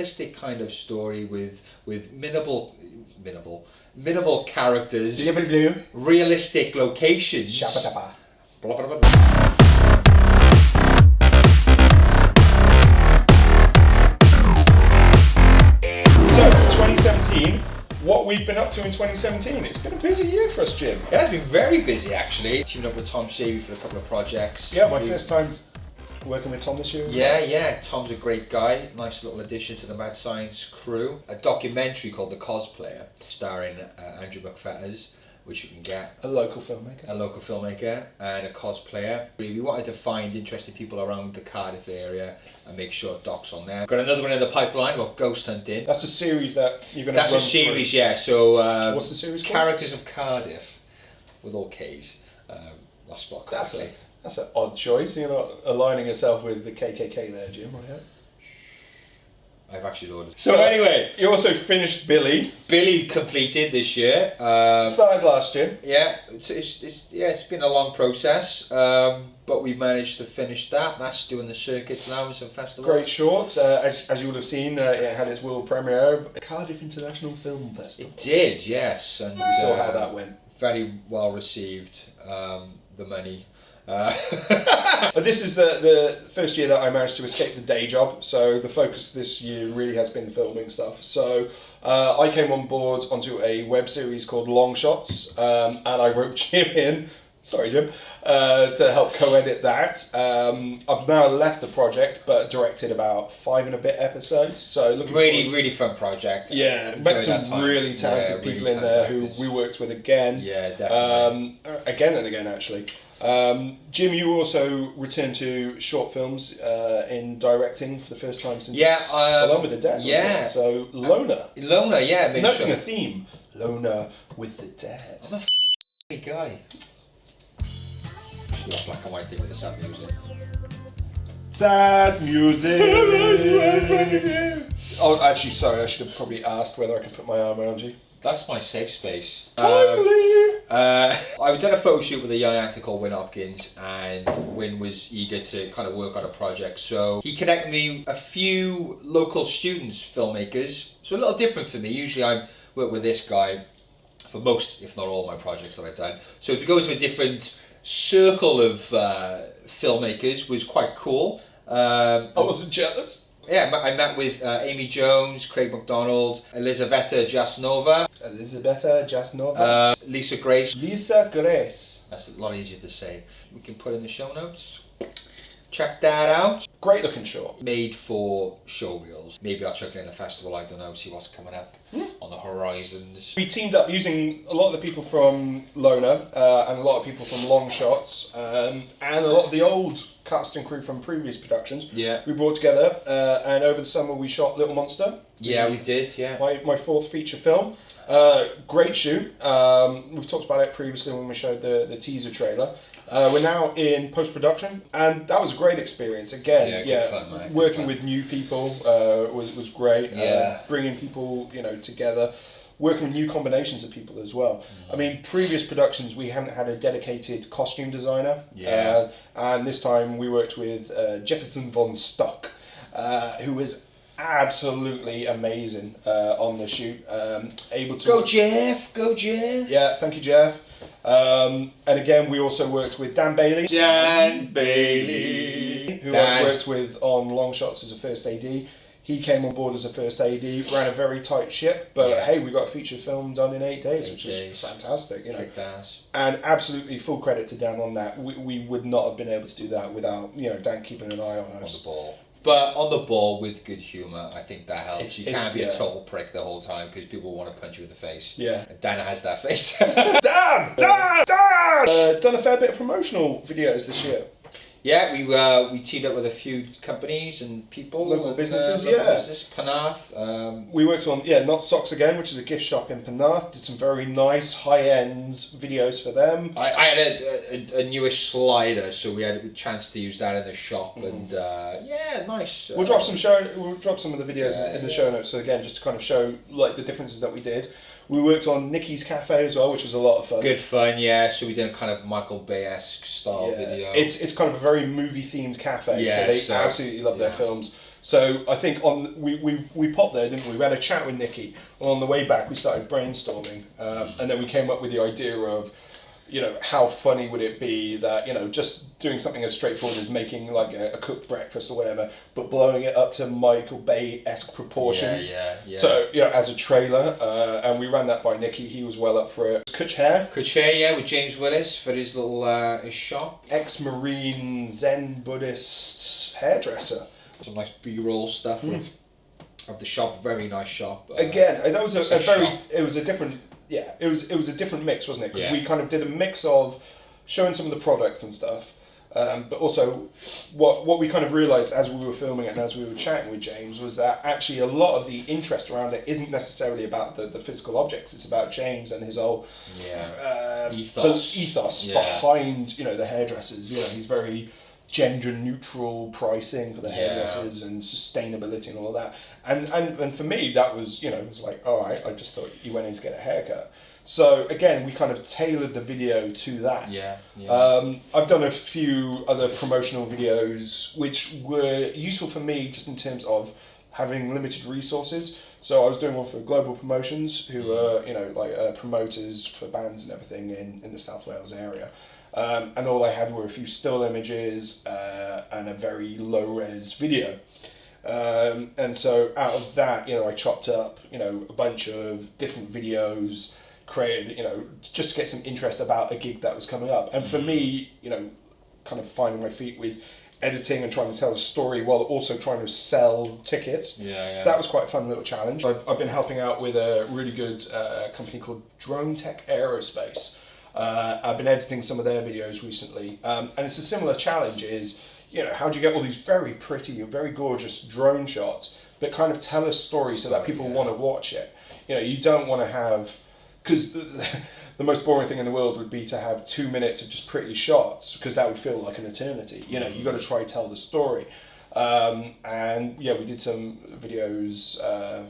simplistic kind of story with minimal characters, realistic locations. Blah, blah, blah, blah. So, 2017. What we've been up to in 2017. It's been a busy year for us, Jim. Yeah, it's been very busy actually. Teamed up with Tom Shavy for a couple of projects. Yeah, my first time working with Tom this year. Yeah. Tom's a great guy. Nice little addition to the Mad Science crew. A documentary called The Cosplayer, starring Andrew McFetters, which you can get. A local filmmaker. And a cosplayer. We wanted to find interesting people around the Cardiff area and make short docs on there. Got another one in the pipeline about ghost hunting. That's a series that you're going to run. That's a series, yeah. So what's the series called? Characters of Cardiff, with all K's. That's spot correctly. That's an odd choice. You're not aligning yourself with the KKK there, Jim, are you? I've actually ordered. So anyway, you also finished Billy. Billy completed this year. Started last year. Yeah, it's been a long process, but we managed to finish that. That's doing the circuits now in some festivals. Great short. As you would have seen, it had its world premiere at Cardiff International Film Festival. It did, yes. And we saw how that went. Very well received. The money. This is the first year that I managed to escape the day job, so the focus this year really has been filming stuff. So I came on board onto a web series called Long Shots, and I wrote Jim in, to help co-edit that. I've now left the project, but directed about 5 and a bit episodes, so looking really fun project. Yeah, met some really talented people in there who we worked with again. Yeah, definitely. Again and again, actually. Jim, you also returned to short films in directing for the first time since Alone with the Dead. Yeah. So Loner. Loner, yeah. Noticing a theme. Loner with the Dead. I'm a guy. Just that black and white thing with the sad music. Sad music. Oh, actually, sorry. I should have probably asked whether I could put my arm around you. That's my safe space. Timely! I did a photo shoot with a young actor called Wyn Hopkins, and Wyn was eager to kind of work on a project. So he connected me a few local students, filmmakers. So a little different for me. Usually I work with this guy for most, if not all, my projects that I've done. So to go into a different circle of filmmakers was quite cool. I wasn't jealous. Yeah, I met with Amy Jones, Craig McDonald, Elisabetta Jasnova. Lisa Grace. Lisa Grace. That's a lot easier to say. We can put in the show notes. Check that out. Great looking short. Made for show reels. Maybe I'll chuck it in a festival, I don't know, see what's coming up on the horizons. We teamed up using a lot of the people from Loner and a lot of people from Long Shots and a lot of the old cast and crew from previous productions. Yeah. We brought together and over the summer we shot Little Monster. Yeah, we did, yeah. My fourth feature film. Great shoot. We've talked about it previously when we showed the teaser trailer. We're now in post-production, and that was a great experience. Again, fun, man. Working with new people was great. Bringing people, together, working with new combinations of people as well. I mean, previous productions we hadn't had a dedicated costume designer. And this time we worked with Jefferson von Stock, who was absolutely amazing on the shoot. Able to Go Jeff! Yeah, thank you, Jeff. And again, we also worked with Dan Bailey. Who I worked with on Long Shots as a first AD. He came on board as a first AD, ran a very tight ship, but hey, we got a feature film done in 8 days, which is fantastic. And absolutely full credit to Dan on that. We would not have been able to do that without Dan keeping an eye on us. On the ball. But on the ball with good humour, I think that helps. You can't be a total prick the whole time because people want to punch you in the face. Yeah. And Dan has that face. Dan! Done a fair bit of promotional videos this year. Yeah, we teamed up with a few companies and people. Local businesses, business, Penarth. We worked on, Not Socks Again, which is a gift shop in Penarth. Did some very nice, high-end videos for them. I had a newish slider, so we had a chance to use that in the shop, and nice. We'll drop some of the videos in the show notes, so again, just to kind of show the differences that we did. We worked on Nikki's Cafe as well, which was a lot of fun. Good fun, yeah. So we did a kind of Michael Bay-esque style video. It's kind of a very movie-themed cafe, so they absolutely love their films. So I think we popped there, didn't we? We had a chat with Nikki, and on the way back we started brainstorming, and then we came up with the idea of, you know, how funny would it be that, you know, just doing something as straightforward as making like a cooked breakfast or whatever, but blowing it up to Michael Bay-esque proportions. Yeah. So, you know, as a trailer, and we ran that by Nicky. He was well up for it. Kutch Hair. Kutch Hair, yeah, with James Willis for his little his shop. Ex-Marine Zen Buddhist hairdresser. Some nice B-roll stuff of the shop. Very nice shop. Again, that was a very. shop. It was a different. Yeah, it was a different mix, wasn't it? Because Yeah. we kind of did a mix of showing some of the products and stuff, but also what we kind of realised as we were filming it and as we were chatting with James was that actually a lot of the interest around it isn't necessarily about the physical objects. It's about James and his whole ethos behind, you know, the hairdressers. You know, he's very gender neutral pricing for the hairdressers and sustainability and all of that. And for me, that was, you know, it was like, all right, I just thought you went in to get a haircut. So again, we kind of tailored the video to that. I've done a few other promotional videos which were useful for me just in terms of having limited resources. So I was doing one for Global Promotions, who are, you know, like promoters for bands and everything in the South Wales area. And all I had were a few still images and a very low-res video. And so out of that, you know, I chopped up, you know, a bunch of different videos, created, you know, just to get some interest about a gig that was coming up. And for me, you know, kind of finding my feet with editing and trying to tell a story while also trying to sell tickets. That was quite a fun little challenge. I've been helping out with a really good company called Drone Tech Aerospace. I've been editing some of their videos recently, and it's a similar challenge is, you know, how do you get all these very pretty and very gorgeous drone shots, but kind of tell a story so that people want to watch it. You know, you don't want to have, because the most boring thing in the world would be to have 2 minutes of just pretty shots, because that would feel like an eternity. You know, you got to try tell the story. And yeah, we did some videos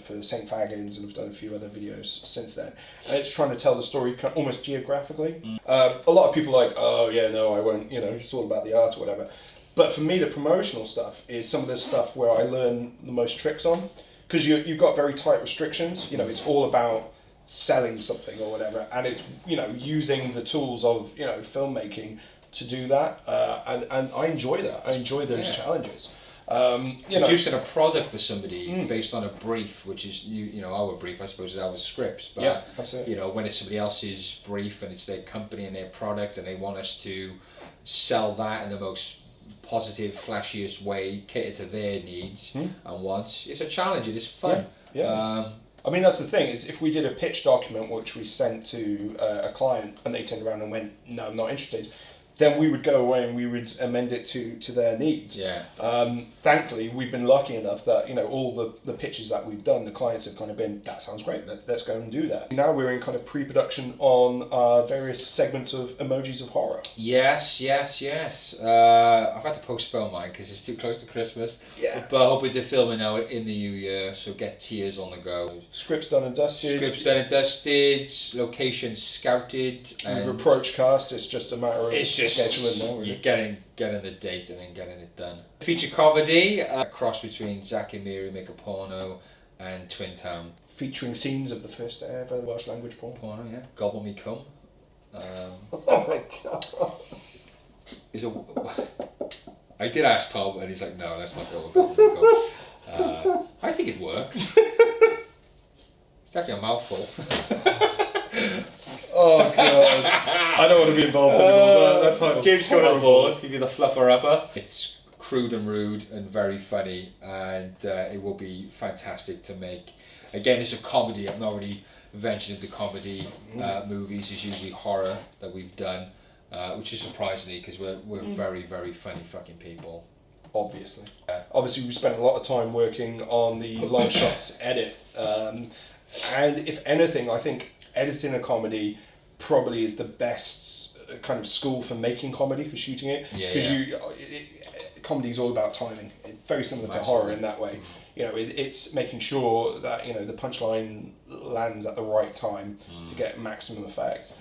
for St. Fagans, and we've done a few other videos since then. And it's trying to tell the story kind of almost geographically. A lot of people are like, oh yeah, no, I won't, you know, it's all about the art or whatever. But for me, the promotional stuff is some of the stuff where I learn the most tricks on, because you've got very tight restrictions. You know, it's all about selling something or whatever, and it's, you know, using the tools of, you know, filmmaking to do that. And I enjoy that. I enjoy those challenges. You know, producing a product for somebody based on a brief, which is you know, our brief, I suppose, is our scripts, but absolutely. You know, when it's somebody else's brief and it's their company and their product and they want us to sell that in the most positive, flashiest way, cater to their needs and wants, it's a challenge. It is fun. I mean, that's the thing, is if we did a pitch document which we sent to a client and they turned around and went, no, I'm not interested, then we would go away and we would amend it to their needs. Thankfully, we've been lucky enough that, you know, all the pitches that we've done, the clients have kind of been, that sounds great, let's go and do that. Now we're in kind of pre-production on various segments of Emojis of Horror. Yes. I've had to postpone mine because it's too close to Christmas. But hoping to film it now in the new year, so get tears on the go. Scripts done and dusted. Locations scouted. We've approached cast, it's just a matter of scheduling now. Really. You're getting the date and then getting it done. Feature comedy, a cross between Zack and Miri Make a Porno and Twin Town. Featuring scenes of the first ever Welsh language porno. Yeah. Gobble Me Cum. Oh my god. I did ask Tom and he's like, no, let's not go with Gobble Me Cum. I think it'd work. It's definitely a mouthful. Oh god, I don't want to be involved anymore. That title. James going on board. Give you the fluffer upper. It's crude and rude and very funny, and it will be fantastic to make. Again, it's a comedy. I've not really ventured into comedy movies. It's usually horror that we've done, which is surprisingly because we're very, very funny fucking people. Obviously, we spent a lot of time working on the long shots edit, and if anything, I think editing a comedy probably is the best kind of school for making comedy, for shooting it, because comedy is all about timing. It's very similar to horror in that way. You know, it's making sure that, you know, the punchline lands at the right time to get maximum effect.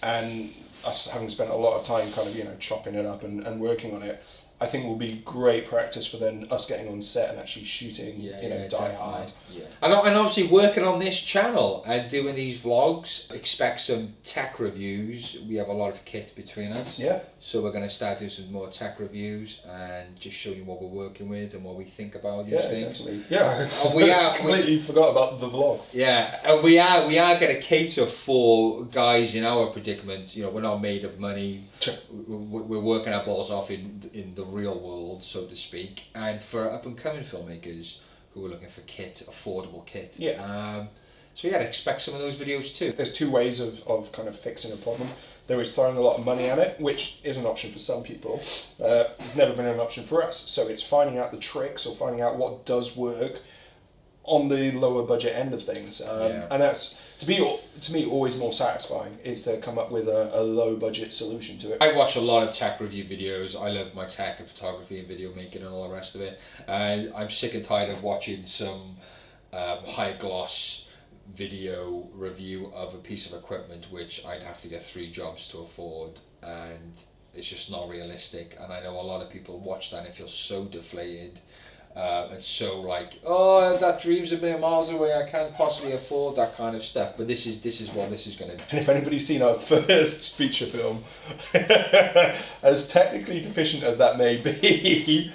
And us having spent a lot of time kind of, you know, chopping it up and working on it, I think will be great practice for then us getting on set and actually shooting, Die Hard. Yeah. And obviously working on this channel and doing these vlogs, expect some tech reviews. We have a lot of kit between us. Yeah. So we're going to start doing some more tech reviews and just show you what we're working with and what we think about these things. Definitely. Yeah, I completely forgot about the vlog. Yeah, and we are going to cater for guys in our predicament. We're not made of money. Sure. We're working our balls off in the real world, so to speak, and for up and coming filmmakers who are looking for affordable kit. Yeah. So yeah, expect some of those videos too. There's two ways of kind of fixing a problem. There is throwing a lot of money at it, which is an option for some people. It's never been an option for us. So it's finding out the tricks or finding out what does work on the lower budget end of things. And that's, to me, always more satisfying is to come up with a low budget solution to it. I watch a lot of tech review videos. I love my tech and photography and video making and all the rest of it. And I'm sick and tired of watching some high gloss video review of a piece of equipment which I'd have to get 3 jobs to afford, and it's just not realistic. And I know a lot of people watch that and feel so deflated. And so like, oh, that dream's a million miles away, I can't possibly afford that kind of stuff. But this is what this is going to be. And if anybody's seen our first feature film, as technically deficient as that may be,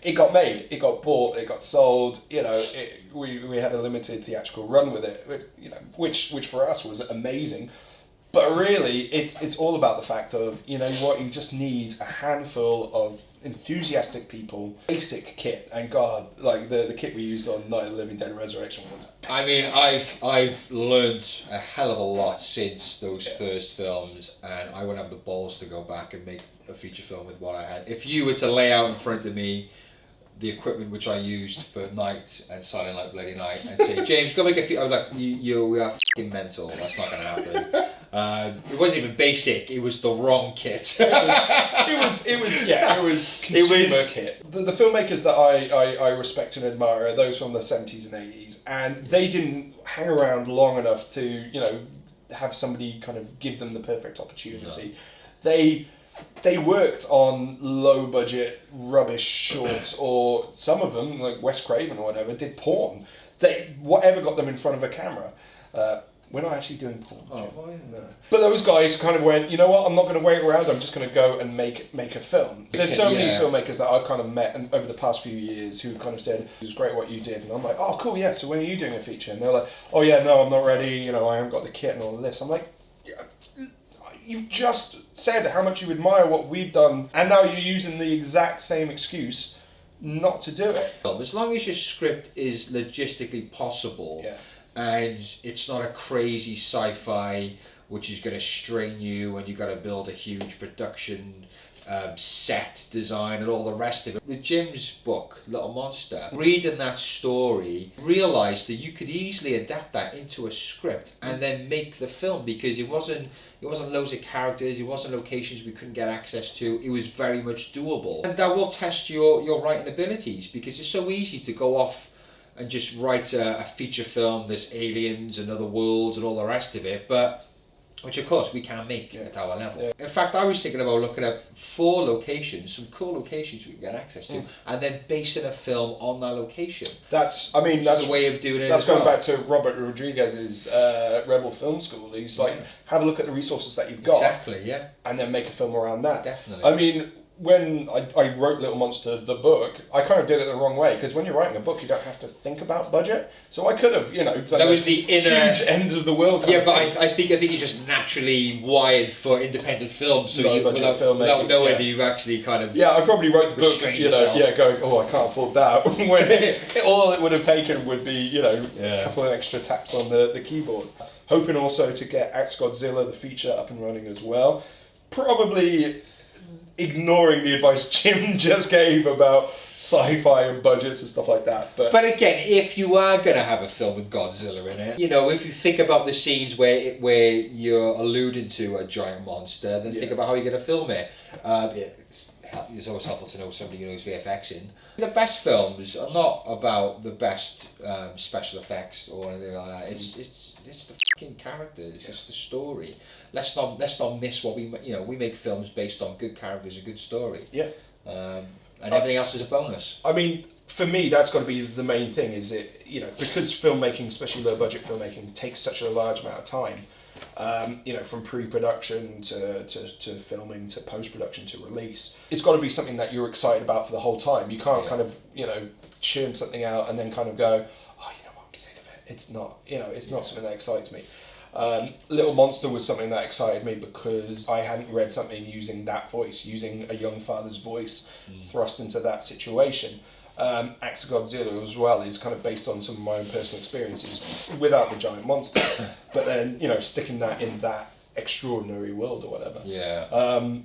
it got made, it got bought, it got sold. We had a limited theatrical run with it, which for us was amazing. But really, it's all about the fact of, you just need a handful of enthusiastic people, basic kit, and God, like the kit we used on Night of the Living Dead Resurrection was. I mean, I've learned a hell of a lot since those first films, and I wouldn't have the balls to go back and make a feature film with what I had. If you were to lay out in front of me the equipment which I used for Night and Silent Night, Bloody Night, and say, James, go make a few. I was like, you are f***ing mental. That's not going to happen. It wasn't even basic. It was the wrong kit. it was consumer kit. The filmmakers that I respect and admire are those from the 70s and 80s, and they didn't hang around long enough to have somebody kind of give them the perfect opportunity. No. They worked on low budget rubbish shorts, or some of them, like Wes Craven or whatever, did porn. Whatever got them in front of a camera. We're not actually doing porn. No. But those guys kind of went, you know what, I'm not going to wait around, I'm just going to go and make a film. There's so many filmmakers that I've kind of met over the past few years who've kind of said, it was great what you did. And I'm like, oh cool, yeah, so when are you doing a feature? And they're like, oh yeah, no, I'm not ready, I haven't got the kit and all of this. I'm like, you've just said how much you admire what we've done, and now you're using the exact same excuse not to do it. As long as your script is logistically possible, and it's not a crazy sci-fi which is going to strain you and you've got to build a huge production set design and all the rest of it. With Jim's book, Little Monster, reading that story, realised that you could easily adapt that into a script and then make the film, because it wasn't loads of characters, it wasn't locations we couldn't get access to, it was very much doable. And that will test your writing abilities, because it's so easy to go off and just write a feature film, there's aliens and other worlds and all the rest of it, but which of course we can't make at our level. Yeah. In fact, I was thinking about looking at 4 locations, some cool locations we can get access to, and then basing a film on that location. That's the way of doing it. That's going back to Robert Rodriguez's Rebel Film School. He's like, have a look at the resources that you've got. Exactly, yeah. And then make a film around that. Definitely. I mean, when I wrote Little Monster, the book, I kind of did it the wrong way, because when you're writing a book, you don't have to think about budget. So I could have, that was the huge ends of the world. Yeah, but I think you're just naturally wired for independent films, so without knowing you actually kind of. Yeah, I probably wrote the book, going, oh, I can't afford that. When all it would have taken would be, a couple of extra taps on the keyboard. Hoping also to get Axe Godzilla, the feature, up and running as well. Probably ignoring the advice Jim just gave about sci-fi and budgets and stuff like that. But again, if you are going to have a film with Godzilla in it, if you think about the scenes where you're alluding to a giant monster, then think about how you're going to film it. It's always helpful to know somebody who knows VFX in. The best films are not about the best special effects or anything like that. It's the fucking characters. It's just the story. Let's not miss what we make films based on good characters, a good story. Yeah. and everything else is a bonus. I mean, for me, that's got to be the main thing. Is it, you know, because filmmaking, especially low budget filmmaking, takes such a large amount of time. You know, from pre-production to filming to post-production to release, it's got to be something that you're excited about for the whole time. You can't kind of, you know, churn something out and then kind of go, oh, you know what, I'm sick of it. It's not, you know, it's not something that excites me. Little Monster was something that excited me because I hadn't read something using that voice, using a young father's voice thrust into that situation. Acts of Godzilla as well is kind of based on some of my own personal experiences without the giant monsters, but then, you know, sticking that in that extraordinary world or whatever. Yeah.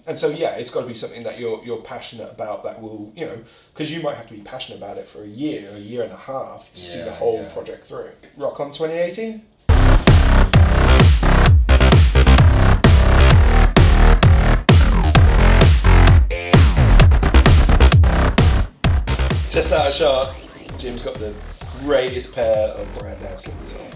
And so yeah, it's got to be something that you're passionate about, that will, you know, because you might have to be passionate about it for a year and a half to see the whole project through. Rock on 2018. Just out of shot, Jim's got the greatest pair of Grandad slippers on.